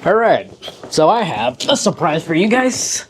Alright, so I have a surprise for you guys.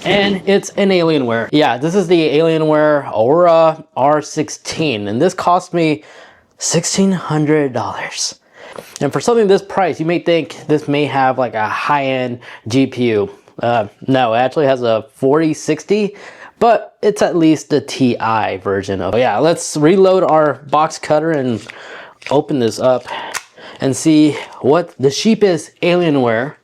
And it's an Alienware. Yeah, this is the Alienware Aurora R16. And this cost me $1,600. And for something this price, you may think this may have like a high-end GPU. No, it actually has a 4060, but it's at least the TI version of it. Yeah, let's reload our box cutter and open this up and see what the cheapest Alienware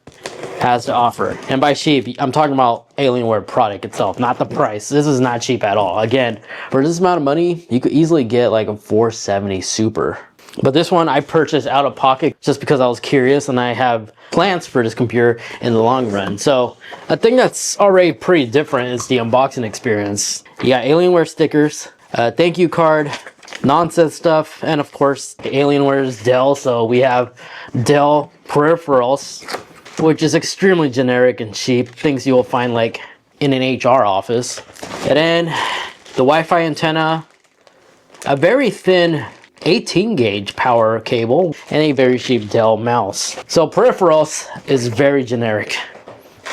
has to offer. And by cheap, I'm talking about Alienware product itself, not the price. This is not cheap at all. Again, for this amount of money, you could easily get like a 470 Super. But this one I purchased out of pocket just because I was curious and I have plans for this computer in the long run. So a thing that's already pretty different is the unboxing experience. You got Alienware stickers, thank you card, nonsense stuff, and of course Alienware's Dell. So we have Dell peripherals, which is extremely generic and cheap, things you will find like in an HR office. And then the Wi-Fi antenna, a very thin 18 gauge power cable, and a very cheap Dell mouse. So peripherals is very generic.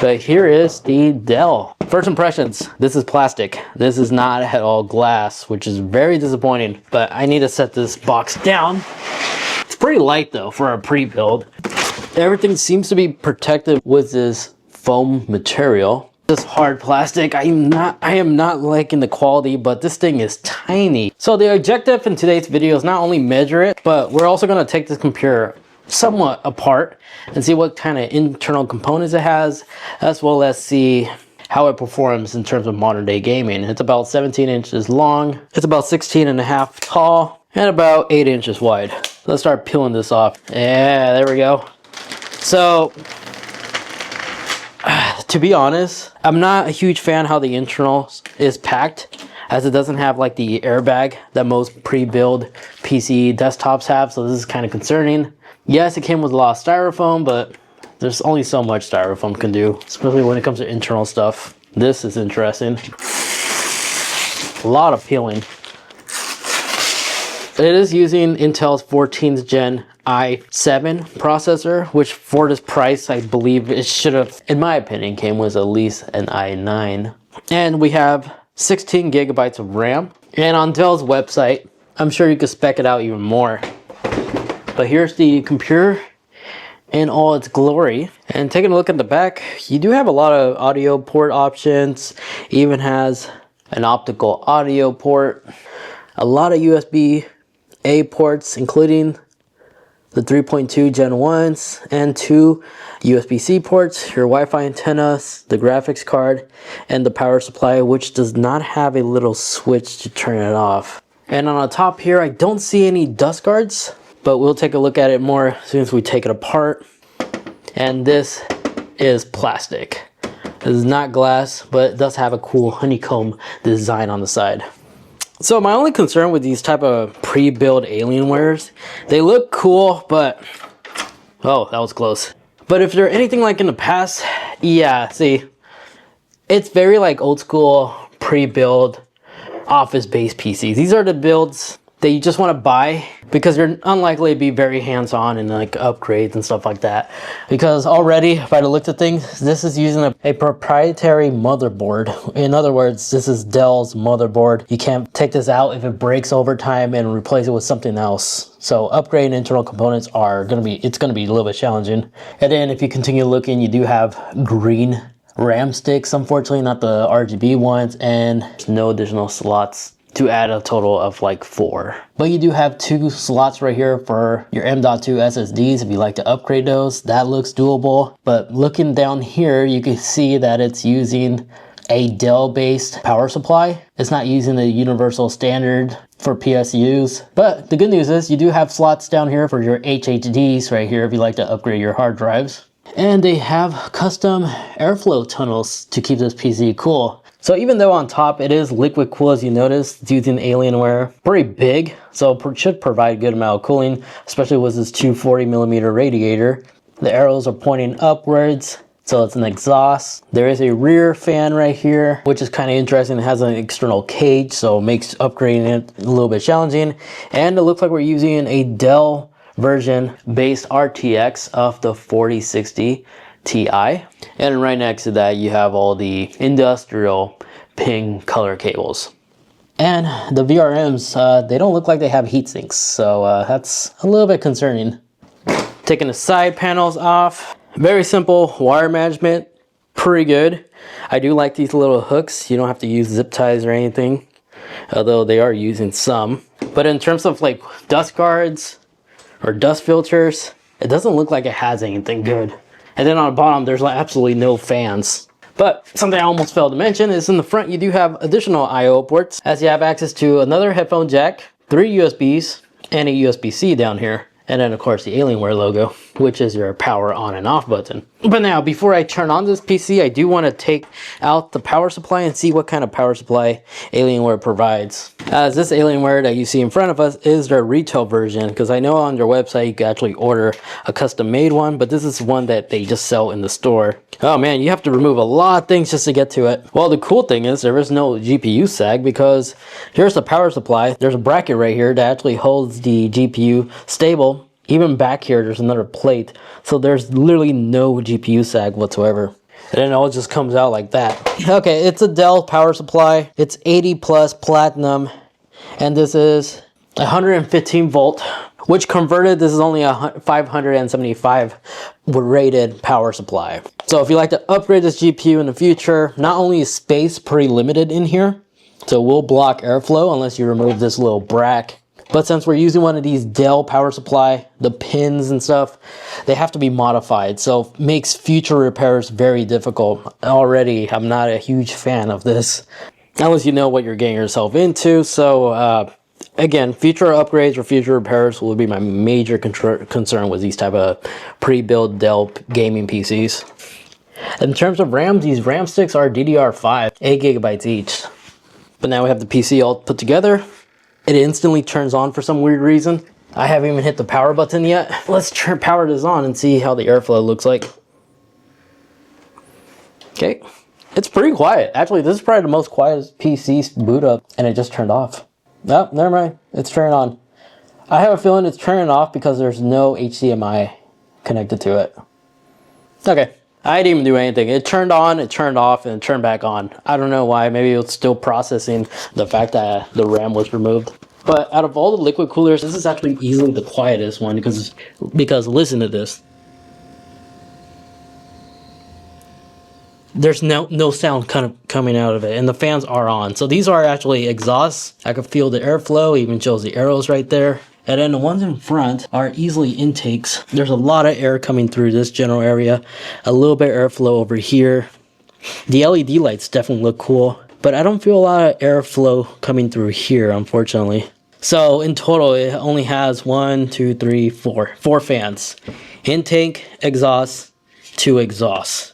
But here is the Dell. First impressions, this is plastic. This is not at all glass, which is very disappointing, but I need to set this box down. It's pretty light though for a pre-build. Everything seems to be protected with this foam material. This hard plastic, I am not liking the quality, but this thing is tiny. So the objective in today's video is not only measure it, but we're also going to take this computer somewhat apart and see what kind of internal components it has, as well as see how it performs in terms of modern day gaming. It's about 17 inches long, it's about 16 and a half tall, and about 8 inches wide. Let's start peeling this off. Yeah, there we go. So to be honest, I'm not a huge fan how the internal is packed, as it doesn't have like the airbag that most pre-built PC desktops have, so this is kind of concerning. Yes, it came with a lot of styrofoam, but there's only so much styrofoam can do, especially when it comes to internal stuff. This is interesting. A lot of peeling. It is using Intel's 14th gen i7 processor, which for this price, I believe it should have, in my opinion, came with at least an i9. And we have 16 gigabytes of RAM. And on Dell's website, I'm sure you could spec it out even more. But here's the computer in all its glory. And taking a look at the back, you do have a lot of audio port options. Even has an optical audio port, a lot of USB-A ports, including the 3.2 Gen 1s and 2 USB-C ports, your Wi-Fi antennas, the graphics card, and the power supply, which does not have a little switch to turn it off. And on the top here, I don't see any dust guards, but we'll take a look at it more as soon as we take it apart. And this is plastic. This is not glass, but it does have a cool honeycomb design on the side. So my only concern with these type of pre-built Alienwares, they look cool, but oh, that was close. But if they're anything like in the past, yeah, see, it's very like old school pre-built office-based PCs. These are the builds that you just want to buy because you're unlikely to be very hands-on and like upgrades and stuff like that. Because already, by the looks of things, this is using a proprietary motherboard. In other words, this is Dell's motherboard. You can't take this out if it breaks over time and replace it with something else. So upgrading internal components it's gonna be a little bit challenging. And then if you continue looking, you do have green RAM sticks, unfortunately, not the RGB ones, and no additional slots to add a total of like 4. But you do have 2 slots right here for your M.2 SSDs if you like to upgrade those. That looks doable. But looking down here, you can see that it's using a Dell-based power supply. It's not using the universal standard for PSUs. But the good news is you do have slots down here for your HDDs right here if you like to upgrade your hard drives. And they have custom airflow tunnels to keep this PC cool. So even though on top it is liquid cool, as you notice, it's using Alienware, pretty big, so it should provide a good amount of cooling, especially with this 240mm radiator. The arrows are pointing upwards, so it's an exhaust. There is a rear fan right here, which is kind of interesting. It has an external cage, so it makes upgrading it a little bit challenging. And it looks like we're using a Dell version based RTX of the 4060 Ti. And right next to that, you have all the industrial ping color cables. And the VRMs, they don't look like they have heat sinks, so that's a little bit concerning. Taking the side panels off. Very simple wire management, pretty good. I do like these little hooks. You don't have to use zip ties or anything, although they are using some. But in terms of like dust guards or dust filters, it doesn't look like it has anything good. And then on the bottom, there's like absolutely no fans. But something I almost failed to mention is in the front, you do have additional I/O ports, as you have access to another headphone jack, 3 USBs, and a USB-C down here. And then of course the Alienware logo, which is your power on and off button. But now, before I turn on this PC, I do want to take out the power supply and see what kind of power supply Alienware provides. As this Alienware that you see in front of us is their retail version, because I know on their website you can actually order a custom made one, but this is one that they just sell in the store. Oh man, you have to remove a lot of things just to get to it. Well, the cool thing is there is no GPU sag, because here's the power supply. There's a bracket right here that actually holds the GPU stable. Even back here, there's another plate. So there's literally no GPU sag whatsoever. And then it all just comes out like that. Okay, it's a Dell power supply. It's 80 plus platinum. And this is 115 volt, which converted, this is only a 575 rated power supply. So if you like to upgrade this GPU in the future, not only is space pretty limited in here, so it will block airflow unless you remove this little bracket. But since we're using one of these Dell power supply, the pins and stuff, they have to be modified. So makes future repairs very difficult. Already, I'm not a huge fan of this, unless you know what you're getting yourself into. So again, future upgrades or future repairs will be my major concern with these type of pre-built Dell gaming PCs. In terms of RAM, these RAM sticks are DDR5, 8 gigabytes each. But now we have the PC all put together. It instantly turns on for some weird reason. I haven't even hit the power button yet. Let's power this on and see how the airflow looks like. Okay, it's pretty quiet. Actually, this is probably the most quiet PC boot up, and it just turned off. Oh, never mind, it's turning on. I have a feeling it's turning off because there's no HDMI connected to it. Okay, I didn't even do anything. It turned on, it turned off, and it turned back on. I don't know why. Maybe it's still processing the fact that the RAM was removed. But out of all the liquid coolers, this is actually easily the quietest one because listen to this. There's no sound kind of coming out of it, and the fans are on. So these are actually exhausts. I can feel the airflow, even shows the arrows right there. And then the ones in front are easily intakes. There's a lot of air coming through this general area. A little bit of airflow over here. The LED lights definitely look cool, but I don't feel a lot of airflow coming through here, unfortunately. So in total, it only has 1, 2, 3, 4 fans. Intake, exhaust, 2 exhausts.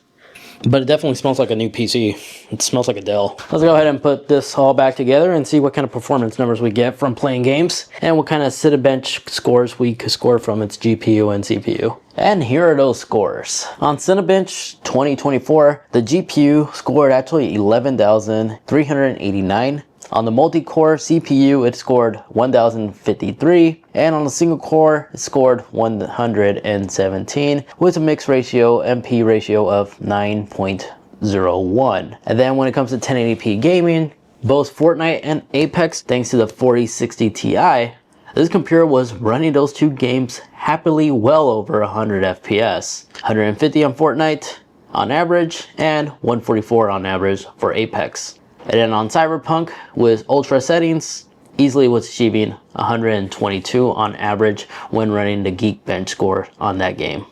But it definitely smells like a new PC. It smells like a Dell. Let's go ahead and put this all back together and see what kind of performance numbers we get from playing games and what kind of Cinebench scores we could score from its GPU and CPU. And here are those scores. On Cinebench 2024, the GPU scored actually 11,389. On the multi-core CPU, it scored 1,053, and on the single core, it scored 117, with a mixed ratio, MP ratio of 9.01. And then when it comes to 1080p gaming, both Fortnite and Apex, thanks to the 4060 Ti, this computer was running those two games happily well over 100 FPS. 150 on Fortnite on average, and 144 on average for Apex. And then on Cyberpunk, with ultra settings, easily was achieving 122 on average when running the Geekbench score on that game.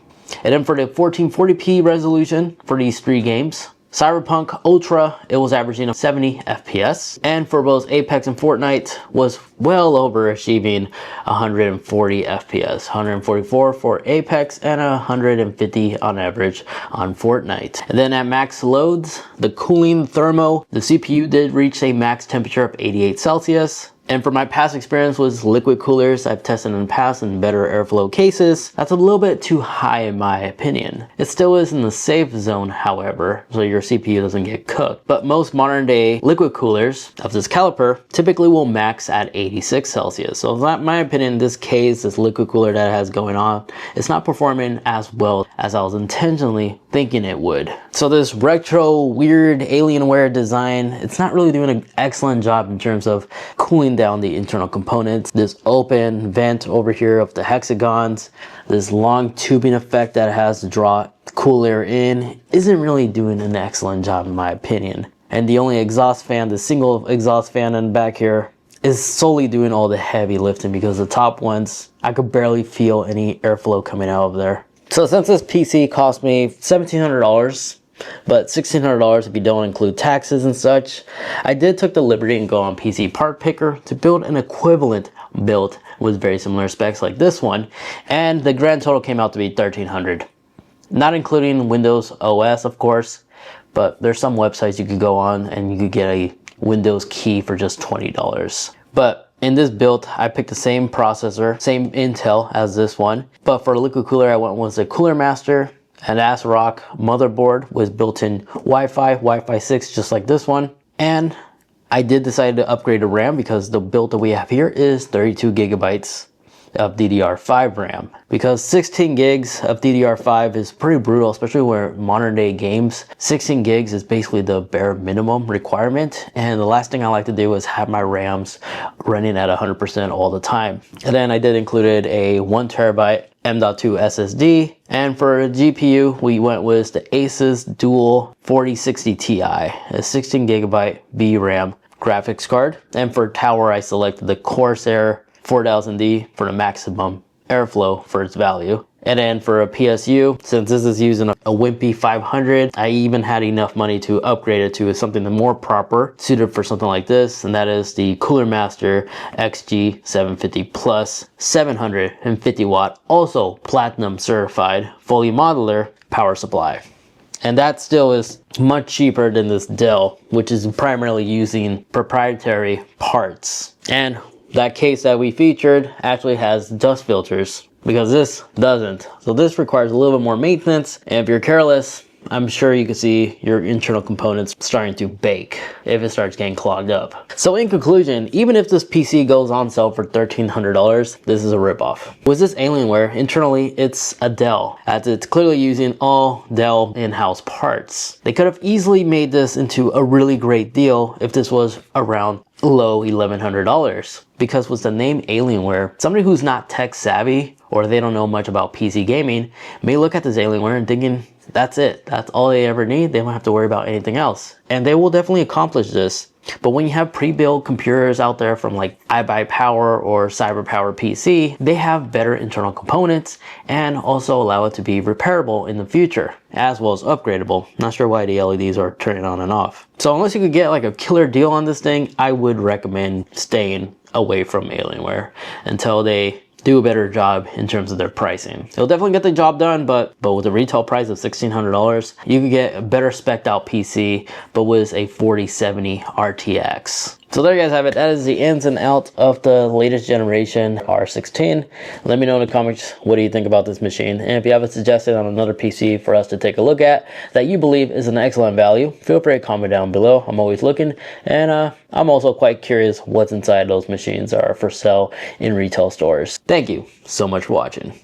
And then for the 1440p resolution for these three games, Cyberpunk Ultra, it was averaging 70 FPS, and for both Apex and Fortnite was well over achieving 140 FPS, 144 for Apex and 150 on average on Fortnite. And then at max loads, the cooling thermo, the CPU did reach a max temperature of 88 Celsius. And for my past experience with liquid coolers I've tested in the past in better airflow cases, that's a little bit too high in my opinion. It still is in the safe zone, however, so your CPU doesn't get cooked. But most modern day liquid coolers of this caliber typically will max at 86 Celsius. So in my opinion, this case, this liquid cooler that it has going on, it's not performing as well as I was intentionally thinking it would. So this retro weird Alienware design, it's not really doing an excellent job in terms of cooling down the internal components. This open vent over here of the hexagons, this long tubing effect that it has to draw cool air in, isn't really doing an excellent job in my opinion. And the only exhaust fan, the single exhaust fan in the back here, is solely doing all the heavy lifting, because the top ones, I could barely feel any airflow coming out of there. So since this PC cost me $1,700, but $1,600 if you don't include taxes and such, I did took the liberty and go on PC Part Picker to build an equivalent build with very similar specs like this one, and the grand total came out to be $1,300. Not including Windows OS, of course, but there's some websites you could go on and you could get a Windows key for just $20. But in this build, I picked the same processor, same Intel as this one, but for a liquid cooler, I went with a Cooler Master, an ASRock motherboard with built-in Wi-Fi 6, just like this one. And I did decide to upgrade the RAM because the build that we have here is 32 gigabytes of DDR5 RAM, because 16 gigs of DDR5 is pretty brutal, especially where modern day games, 16 gigs is basically the bare minimum requirement. And the last thing I like to do is have my RAMs running at 100% all the time. And then I did included a 1 terabyte M.2 SSD, and for a GPU we went with the Asus Dual 4060 Ti, a 16 gigabyte VRAM graphics card. And for Tower, I selected the Corsair 4000D for the maximum airflow for its value. And then for a PSU, since this is using a wimpy 500, I even had enough money to upgrade it to something more proper, suited for something like this, and that is the Cooler Master XG750 Plus 750 watt, also platinum certified, fully modular power supply. And that still is much cheaper than this Dell, which is primarily using proprietary parts. And that case that we featured actually has dust filters, because this doesn't. So this requires a little bit more maintenance, and if you're careless, I'm sure you can see your internal components starting to bake if it starts getting clogged up. So in conclusion, even if this PC goes on sale for $1,300, this is a ripoff. With this Alienware, internally it's a Dell, as it's clearly using all Dell in-house parts. They could have easily made this into a really great deal if this was around low $1,100, because with the name Alienware, somebody who's not tech savvy or they don't know much about PC gaming may look at this Alienware and thinking, that's it, that's all they ever need, they don't have to worry about anything else. And they will definitely accomplish this. But when you have pre-built computers out there from like iBuyPower or CyberPower PC, they have better internal components and also allow it to be repairable in the future, as well as upgradable. Not sure why the LEDs are turning on and off. So unless you could get like a killer deal on this thing, I would recommend staying away from Alienware until they do a better job in terms of their pricing. They'll definitely get the job done, but with a retail price of $1,600, you could get a better spec'd out PC, but with a 4070 RTX. So there you guys have it. That is the ins and outs of the latest generation R16. Let me know in the comments, what do you think about this machine? And if you have a suggestion on another PC for us to take a look at that you believe is an excellent value, feel free to comment down below. I'm always looking, and I'm also quite curious what's inside those machines are for sale in retail stores. Thank you so much for watching.